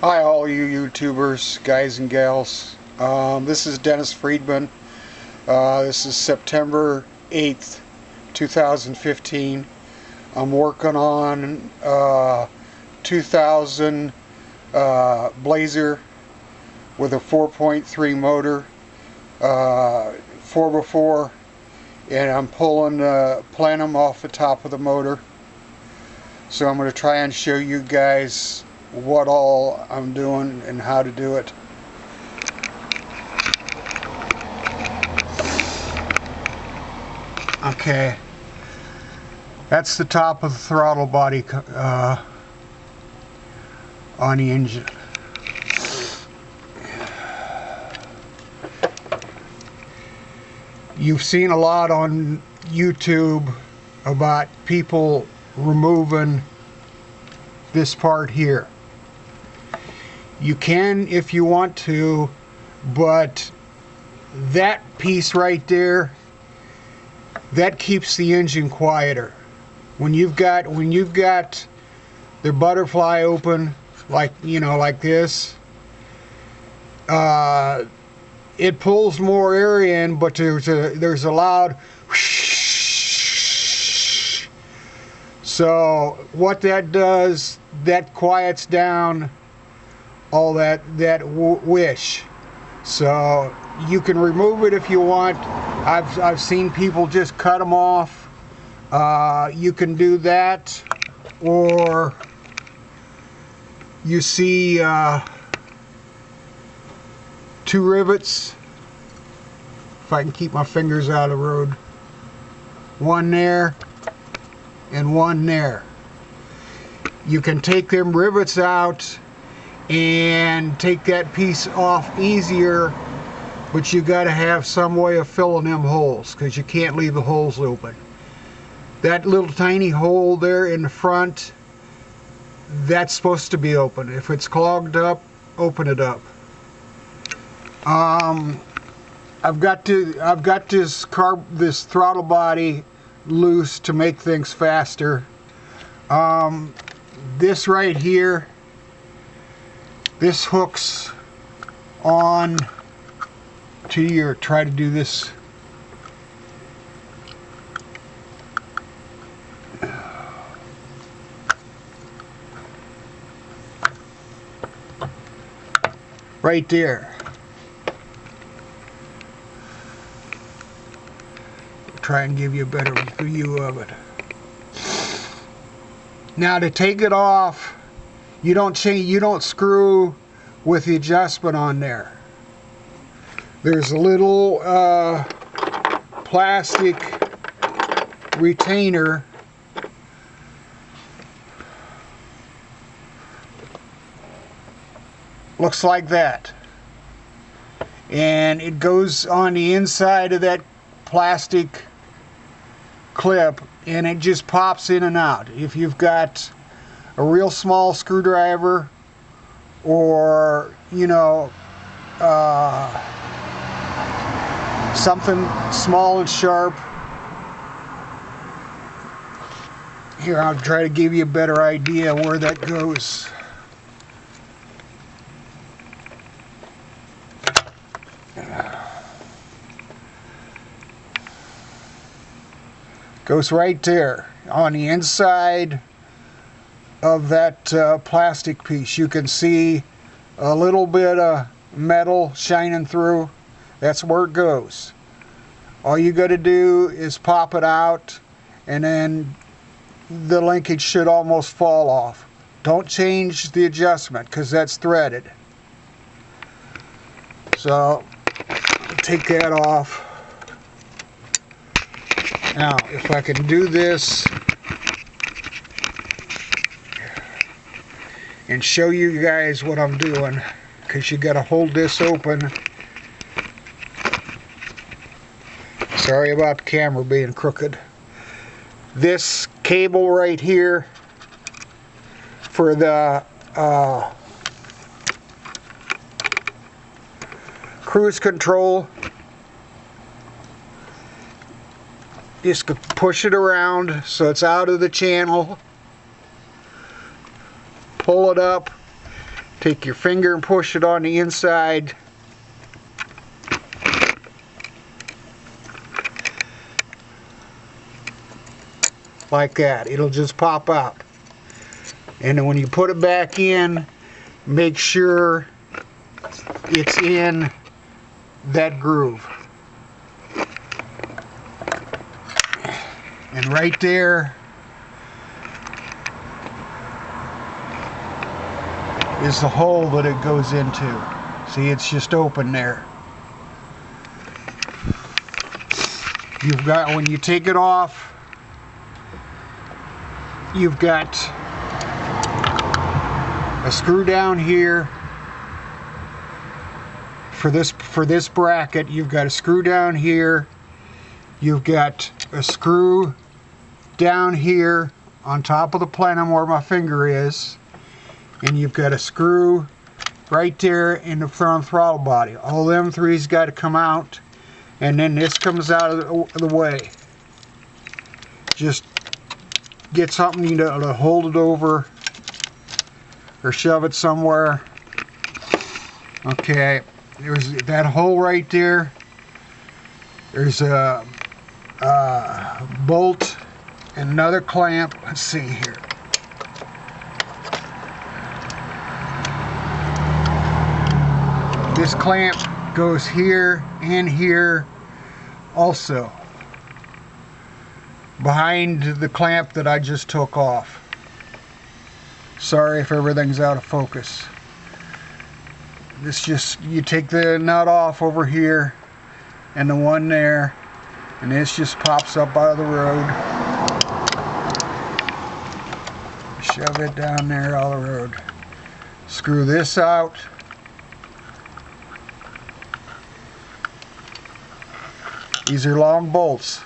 Hi all you YouTubers, guys and gals. This is Dennis Friedman. This is September 8th, 2015. I'm working on 2000 Blazer with a 4.3 motor, 4x4, and I'm pulling the plenum off the top of the motor. So I'm going to try and show you guys what all I'm doing and how to do it. Okay, that's the top of the throttle body on the engine. You've seen a lot on YouTube about people removing this part here. You can if you want to, but that piece right there, that keeps the engine quieter. When you've got the butterfly open, like like this, it pulls more air in, but there's a loud whoosh. So what that does, that quiets down all that wish. So you can remove it if you want. I've seen people just cut them off. You can do that, or you see 2 rivets. If I can keep my fingers out of the road. One there and one there. You can take them rivets out and take that piece off easier, but you got to have some way of filling them holes, because you can't leave the holes open. That little tiny hole there in the front, that's supposed to be open. If it's clogged up, open it up. I've got this throttle body loose to make things faster. This right here, this hooks on to your, try to do this. Right there. Try and give you a better view of it. Now to take it off, you don't screw with the adjustment on there. There's a little plastic retainer. Looks like that. And it goes on the inside of that plastic clip, and it just pops in and out. If you've got a real small screwdriver, or something small and sharp. Here, I'll try to give you a better idea where that goes. Goes right there on the inside of that plastic piece. You can see a little bit of metal shining through. That's where it goes. All you got to do is pop it out, and then the linkage should almost fall off. Don't change the adjustment, because that's threaded. So take that off. Now, if I can do this and show you guys what I'm doing, because you got to hold this open. Sorry about the camera being crooked. This cable right here for the cruise control, just push it around so it's out of the channel, pull it up, Take your finger and push it on the inside. Like that. It'll just pop out. And then when you put it back in, make sure it's in that groove. And right there is the hole that it goes into. See, it's just open there. You've got, when you take it off, you've got a screw down here for this bracket. You've got a screw down here. You've got a screw down here on top of the plenum where my finger is. And you've got a screw right there in the front throttle body. All them three's got to come out, and then this comes out of the way. Just get something to hold it over or shove it somewhere. Okay, there's that hole right there. There's a bolt and another clamp. Let's see here. This clamp goes here and here also, behind the clamp that I just took off. Sorry if everything's out of focus. This just, you take the nut off over here and the one there, and this just pops up out of the road. Shove it down there out of the road. Screw this out. These are long bolts.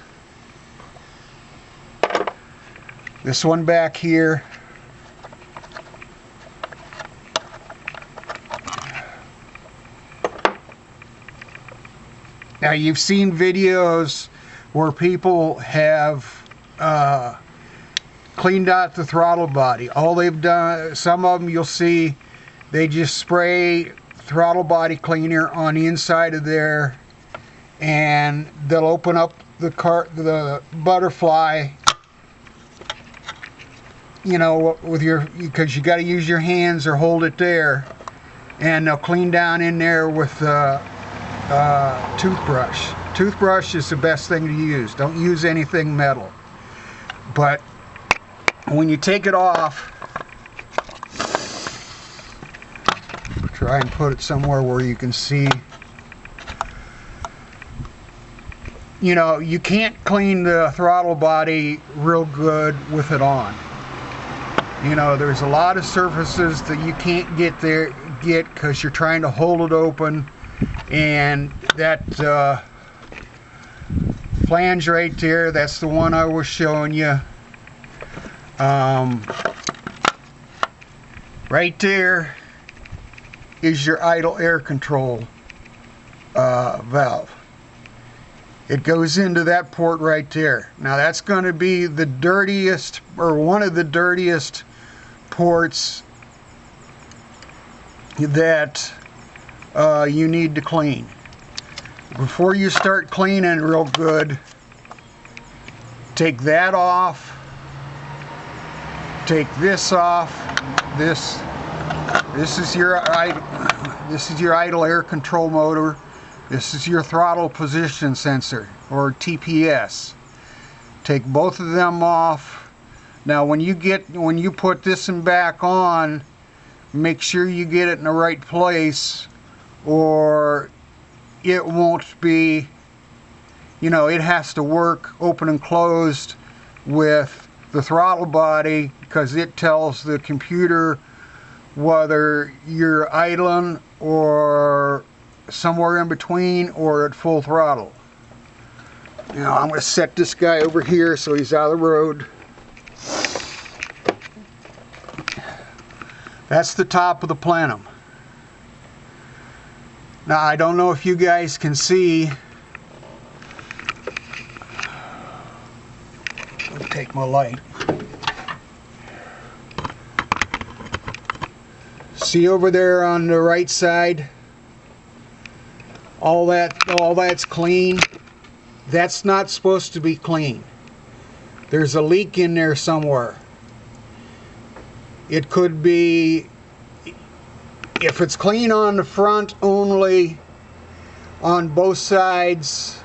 This one back here. Now you've seen videos where people have cleaned out the throttle body. All they've done, some of them you'll see, they just spray throttle body cleaner on the inside of there, and they'll open up the butterfly, you know, with your, because you got to use your hands or hold it there, and they'll clean down in there with toothbrush. Toothbrush is the best thing to use. Don't use anything metal. But when you take it off, try and put it somewhere where you can see. You know, you can't clean the throttle body real good with it on. You know, there's a lot of surfaces that you can't get because you're trying to hold it open, and that flange right there, that's the one I was showing you. Right there is your idle air control valve. It goes into that port right there. Now that's going to be the dirtiest, or one of the dirtiest ports that you need to clean. Before you start cleaning real good, take that off, take this off. This is your idle air control motor. This is your throttle position sensor, or TPS. Take both of them off. Now when you put this one back on, make sure you get it in the right place, or it won't be, you know, it has to work open and closed with the throttle body, because it tells the computer whether you're idling or somewhere in between or at full throttle. Now I'm going to set this guy over here so he's out of the road. That's the top of the plenum. Now I don't know if you guys can see. I'll take my light. See over there on the right side, all that's clean. That's not supposed to be clean. There's a leak in there somewhere. It could be, if it's clean on the front only, on both sides,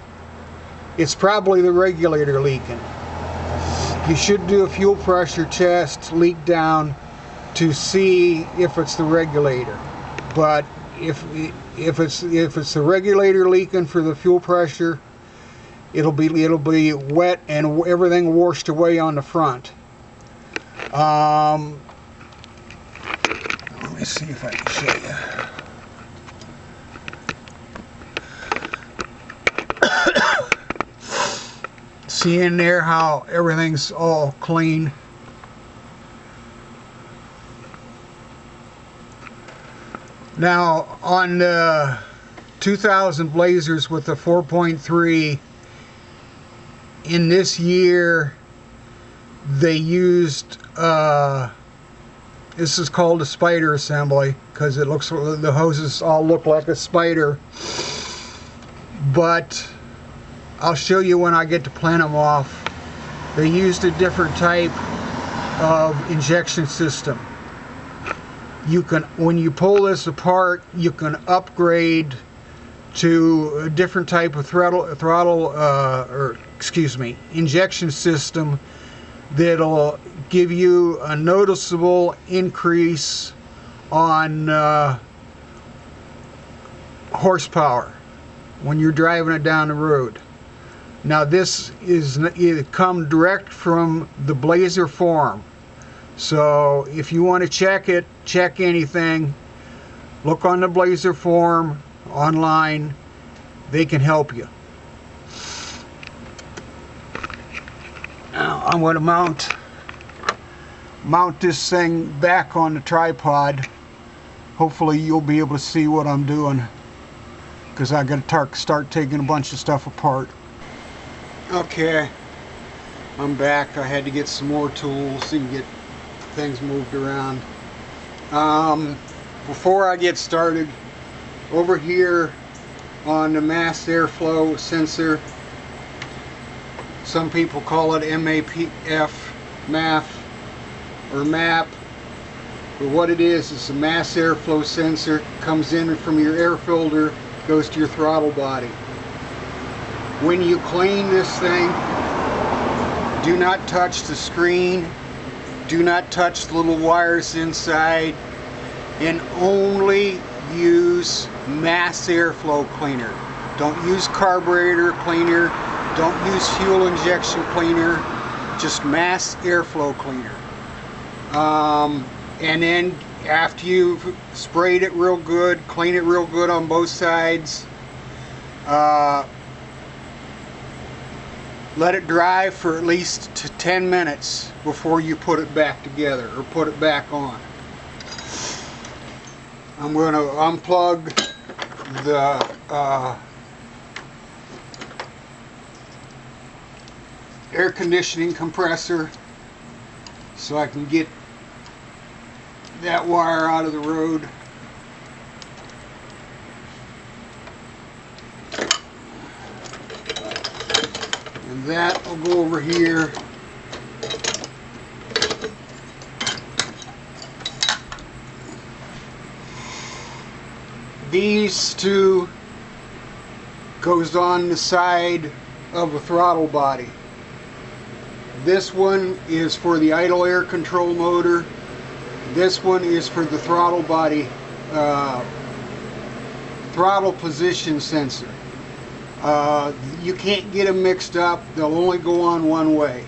it's probably the regulator leaking. You should do a fuel pressure test, leak down, to see if it's the regulator. But if it's the regulator leaking for the fuel pressure, it'll be wet and everything washed away on the front. Let me see if I can show you. See in there how everything's all clean. Now on the 2000 Blazers with the 4.3, in this year they used this is called a spider assembly because it looks, the hoses all look like a spider, but I'll show you when I get to plenum off. They used a different type of injection system. You can, when you pull this apart, you can upgrade to a different type of injection system that'll give you a noticeable increase on horsepower when you're driving it down the road. Now this is come direct from the Blazer forum. So if you want to check anything, look on the Blazer forum online. They can help you. Now I'm going to mount this thing back on the tripod. Hopefully you'll be able to see what I'm doing, because I got to start taking a bunch of stuff apart. Okay, I'm back. I had to get some more tools and get things moved around. Before I get started, over here on the mass airflow sensor, some people call it MAF or MAP, but what it is a mass airflow sensor. Comes in from your air filter, goes to your throttle body. When you clean this thing, do not touch the screen, do not touch the little wires inside, and only use mass airflow cleaner. Don't use carburetor cleaner, don't use fuel injection cleaner, just mass airflow cleaner. And then after you've sprayed it real good, clean it real good on both sides, let it dry for at least 10 minutes before you put it back together or put it back on. I'm going to unplug the air conditioning compressor so I can get that wire out of the road. And that will go over here. These two goes on the side of the throttle body. This one is for the idle air control motor. This one is for the throttle body, throttle position sensor. You can't get them mixed up. They'll only go on one way.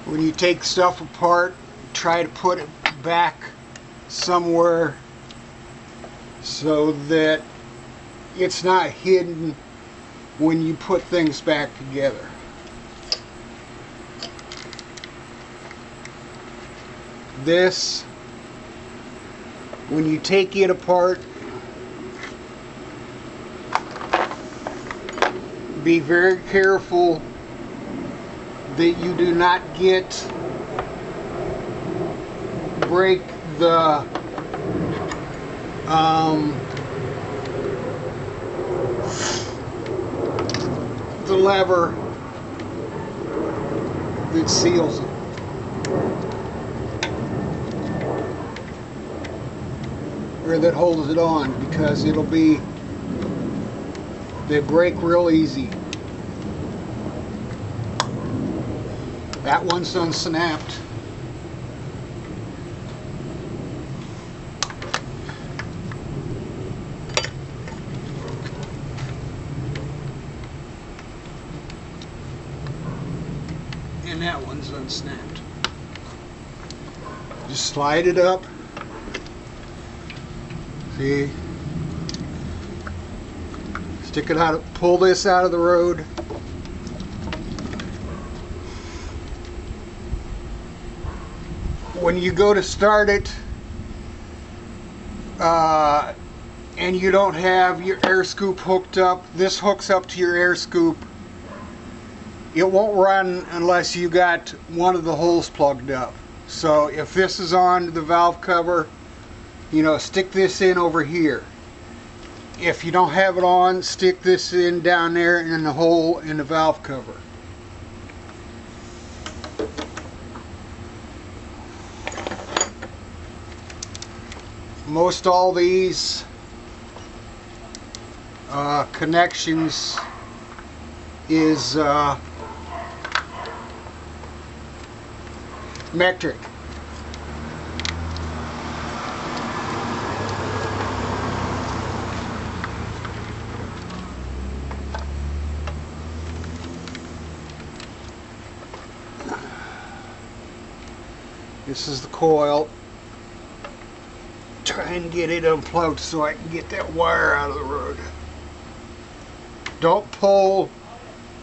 When you take stuff apart, try to put it back somewhere so that it's not hidden when you put things back together. This, when you take it apart, be very careful that you do not break the lever that seals it. Or that holds it on, because they break real easy. That one's unsnapped. And that one's unsnapped. Just slide it up. See? Stick it out, pull this out of the road. When you go to start it, and you don't have your air scoop hooked up, this hooks up to your air scoop. It won't run unless you got one of the holes plugged up. So if this is on the valve cover, you know, stick this in over here. If you don't have it on, stick this in down there in the hole in the valve cover. Most all these connections is metric. This is the coil. Try and get it unplugged so I can get that wire out of the road. Don't pull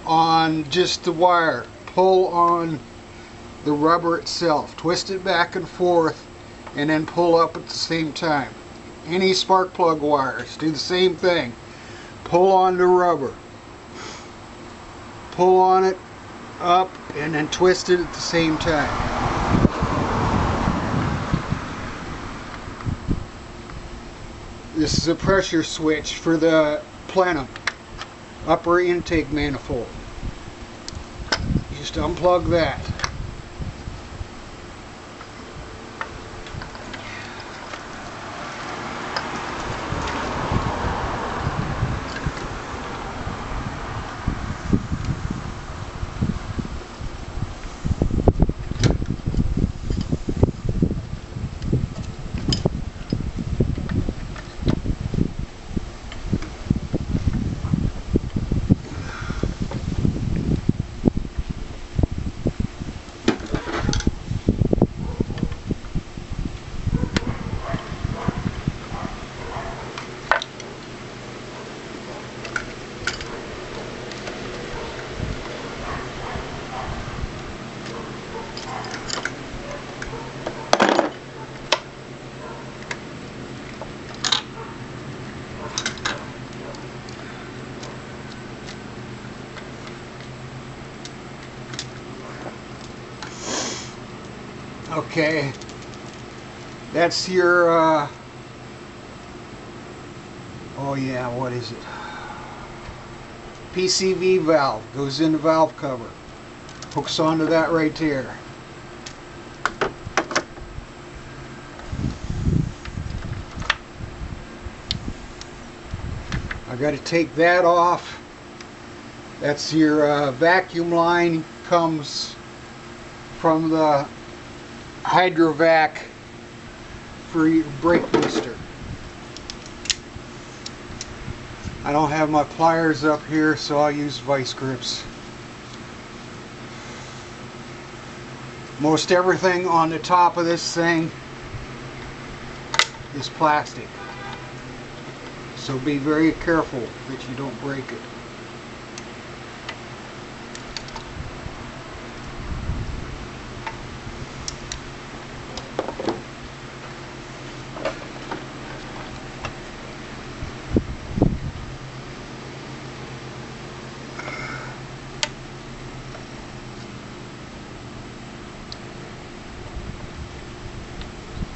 on just the wire. Pull on the rubber itself. Twist it back and forth and then pull up at the same time. Any spark plug wires, do the same thing. Pull on the rubber. Pull on it up and then twist it at the same time. This is a pressure switch for the plenum, upper intake manifold. Just unplug that. Okay, that's your, oh yeah, what is it? PCV valve, goes in the valve cover. Hooks onto that right there. I got to take that off. That's your vacuum line, comes from the hydrovac for your brake booster. I don't have my pliers up here, so I'll use vice grips. Most everything on the top of this thing is plastic, so be very careful that you don't break it.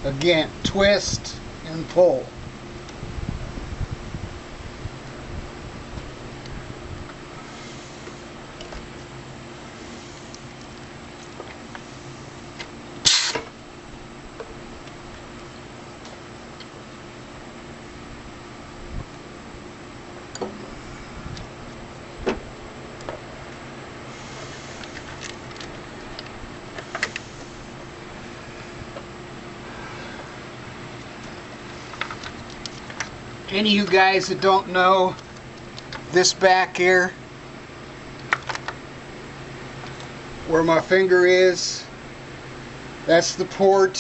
Again, twist and pull. Any of you guys that don't know, this back here, where my finger is, that's the port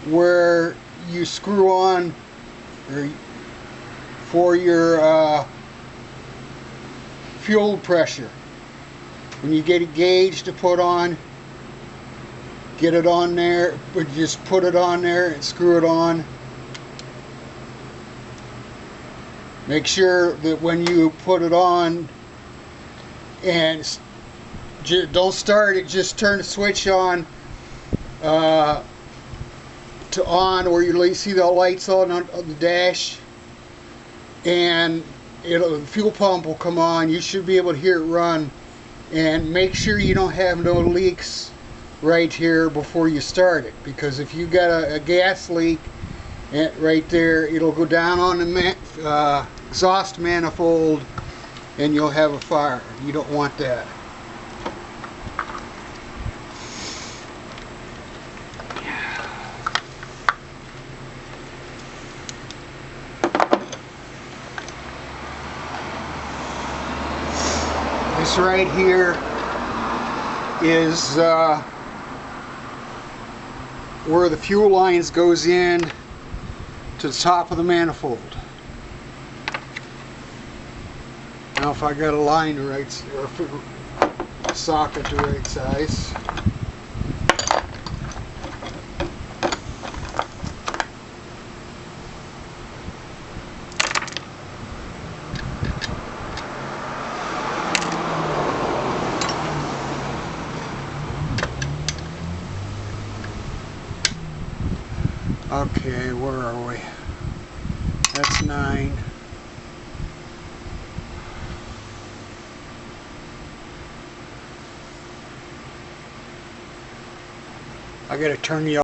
where you screw on for your fuel pressure. When you get a gauge to put on, get it on there, but just put it on there and screw it on. Make sure that when you put it on, and don't start it, just turn the switch on to on, where you see the lights on the dash, and the fuel pump will come on. You should be able to hear it run, and make sure you don't have no leaks right here before you start it, because if you got a gas leak right there, it'll go down on the exhaust manifold and you'll have a fire. You don't want that. This right here is where the fuel lines goes in to the top of the manifold. Now if I got a line the right, or a socket the right size. Okay, where are we? That's 9. I gotta turn the